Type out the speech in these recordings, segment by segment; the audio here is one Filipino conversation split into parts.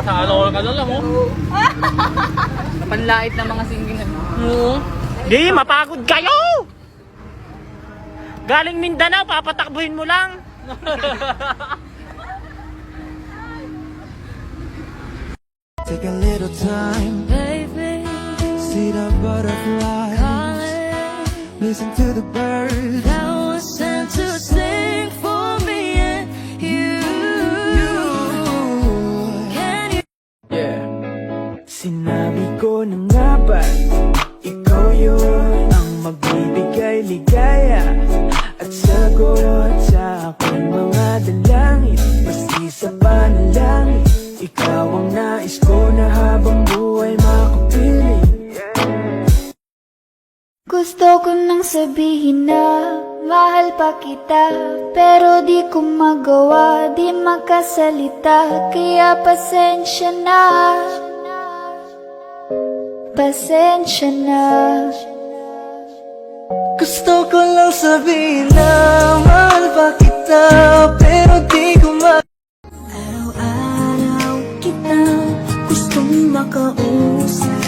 Sa ano ka lang oh. Panlait ng mga singgingan. Oo. Di, mapagod kayo! Galing Mindanao, papatakbuhin mo lang. Take a little time, Baby, see the butterflies, calling, listen to the birds. that was sent to sing for me and you. Can you? Yeah. Sinabi ko na nga ba, ikaw yun ang magbibigay ligaya at sagot sa aking mga dalangin. Maski sa panalangin, ikaw ang nais ko na habang buhay makapiling. Gusto ko nang sabihin na mahal pa kita, pero di ko magawa, di makasalita. Kaya pasensya na, pasensya na. Gusto ko lang sabihin na mahal pa kita, pero di ko Araw-araw kitang gustong makausap.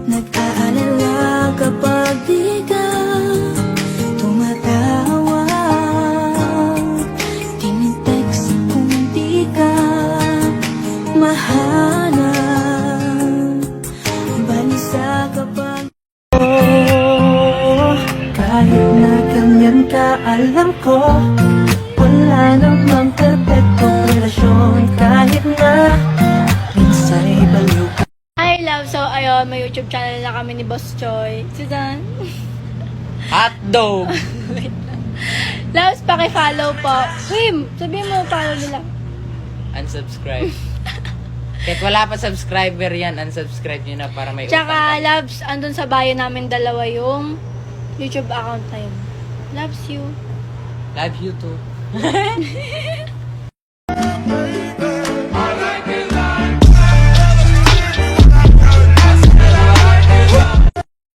Nag-aalala kapag di ka tumatawa. Tinitext kung di ka mahanap. Balisa kapag kahit na ganyan ka, alam ko wala namang perfectong relasyon. Kahit na minsa'y baliw ka. Hi love, so ayun, may YouTube channel na kami ni Boss Choi. Sudan. Hotdog! Loves, paki-follow po. Wim, sabihin mo follow nila. Unsubscribe. Kahit wala pa subscriber yan, unsubscribe nyo na para may Tsaka utang. loves, andun sa bio namin dalawa yung YouTube account na yun. Loves you. Love you too.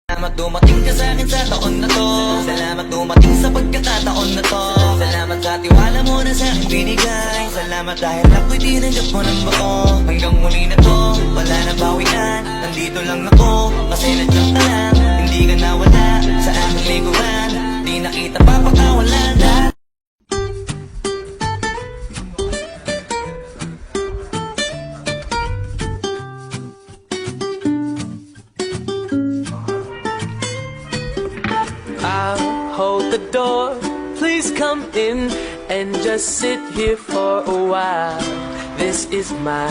Salamat dumating ka sa akin sa taon na to. Salamat dumating sa pagkakataon na to. Salamat sa tiwala mo na sa akin binigay. Salamat dahil ako'y tinanggap mo ng bato. Hanggang muli na to, wala na bawian. Nandito lang ako, kasi nandiyan ka lang. Hindi ka nawala sa aking liguan. Di na kita papakawalan na. I'll hold the door, please come in and just sit here for a while. This is my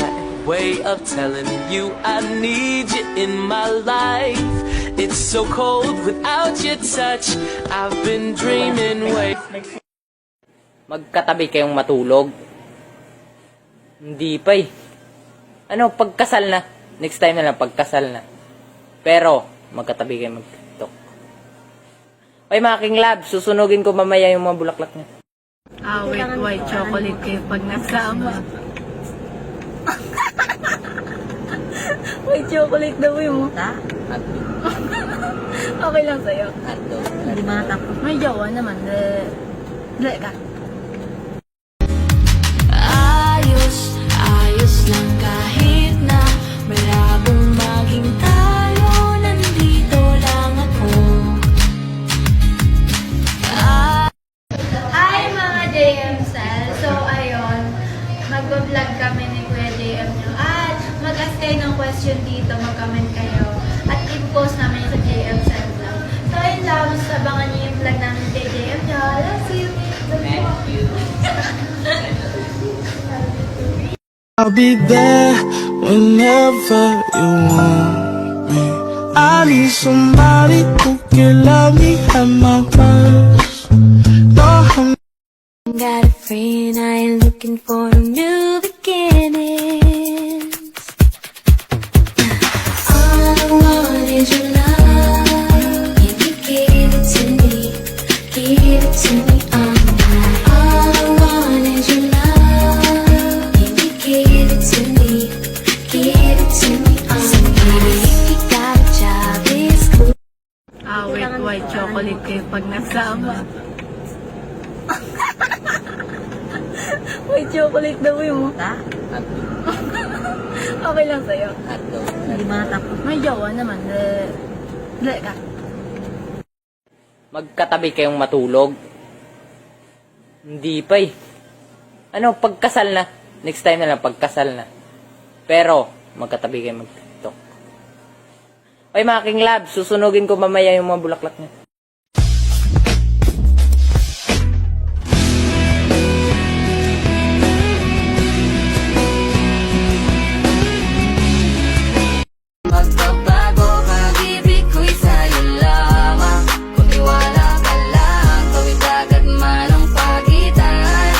way of telling you I need you in my life. It's so cold without your touch, I've been dreaming way. Magkatabi kayong matulog? Hindi pa eh. Ano, pagkasal na. Next time na lang, pagkasal na. Pero, magkatabi kayo mag-tiktok. Ay, mga King Lab, susunugin ko mamaya yung mga bulaklak niya. With white chocolate kayo pag nasama. White chocolate daw mo. Okay lang sa'yo. Hindi ba natapos? May jawa naman. Dali ka. ayos, ayos lang kahit na malabong maging tayo. Nandito lang ako. Hi mga JM Cell! So ayun, mag-vlog kami ni Kuya JM nyo. At mag-ask kayo ng question dito, mag-comment kayo. At i-post namin sa JM Cell vlog. So ayun lang, abangan nyo yung vlog namin kay JM nyo. Love you! Thank you. I'll be there whenever you want me. I need somebody who can love me at my worst. No, I'm Got a friend, I ain't looking for a new beginnings. All I want is your love. Can you give it to me? Give it to me all night. All I want is your love. Can you give it to me? Give it to me all night. Baby, if you got a job, it's cool. With white chocolate kayo pag nasama. White chocolate daw mo. Okay lang sa'yo. Hotdog. Hindi matapos. May jowa naman. Dali ka. Magkatabi kayong matulog? Hindi pa eh. Ano, pagkasal na. Next time na lang, pagkasal na. Pero, magkatabi kayo mag-tiktok. Oy mga King Lab, susunugin ko mamaya yung mga bulaklak niya. Magbabago, pag-ibig ko'y sa'yo lamang. Kung tiwala ka lang, tawid agad man ang pagitan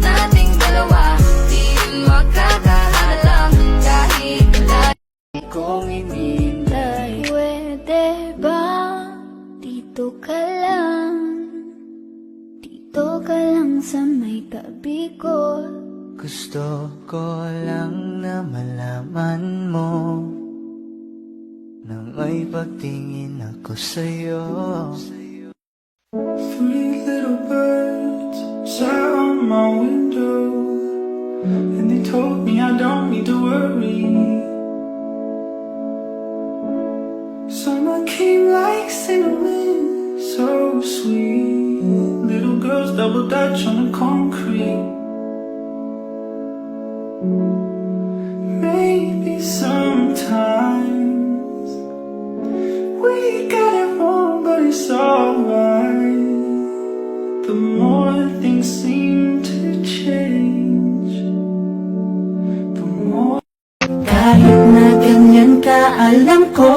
nating dalawa. Di rin magkakahalang kahit lagi kong inintay. Pwede ba dito ka lang? Dito ka lang sa may tabi ko. Gusto ko lang na malaman mo nang may pagtingin ako sa'yo. Three little birds sat on my window, and they told me I don't need to worry. Summer came like cinnamon, so sweet. Little girls double dutch on the concrete. Maybe sometimes we got it wrong, but it's alright. The more things seem to change, the more. Kahit na ganyan ka, alam ko